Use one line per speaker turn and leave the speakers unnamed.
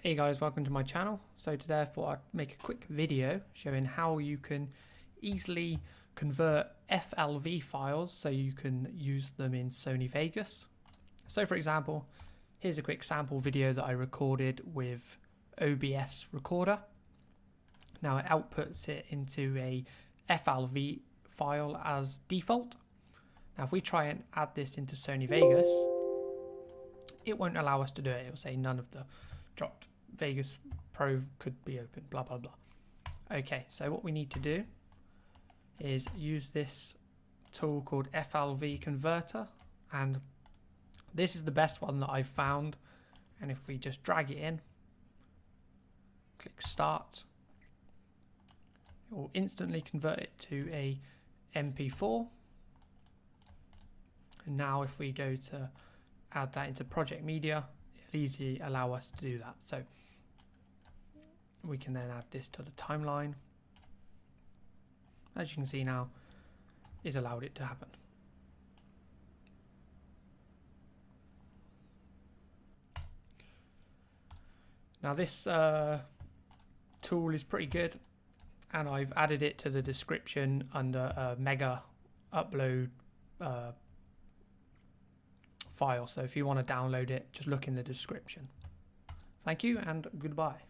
Hey guys, welcome to my channel. So today I thought I'd make a quick video showing how you can easily convert FLV files so you can use them in Sony Vegas. So for example, here's a quick sample video that I recorded with OBS Recorder. Now it outputs it into a FLV file as default. Now if we try and add this into Sony Vegas, it won't allow us to do it. It will say none of the dropped Vegas Pro could be open, blah blah blah. Okay, so what we need to do is use this tool called FLV converter, and this is the best one that I've found. And if we just drag it in, click start, it will instantly convert it to a MP4. And now if we go to add that into project media, it'll easily allow us to do that. So we can then add this to the timeline. As you can see now, it's allowed it to happen. Now this tool is pretty good, and I've added it to the description under a mega upload file. So if you want to download it, just look in the description. Thank you and goodbye.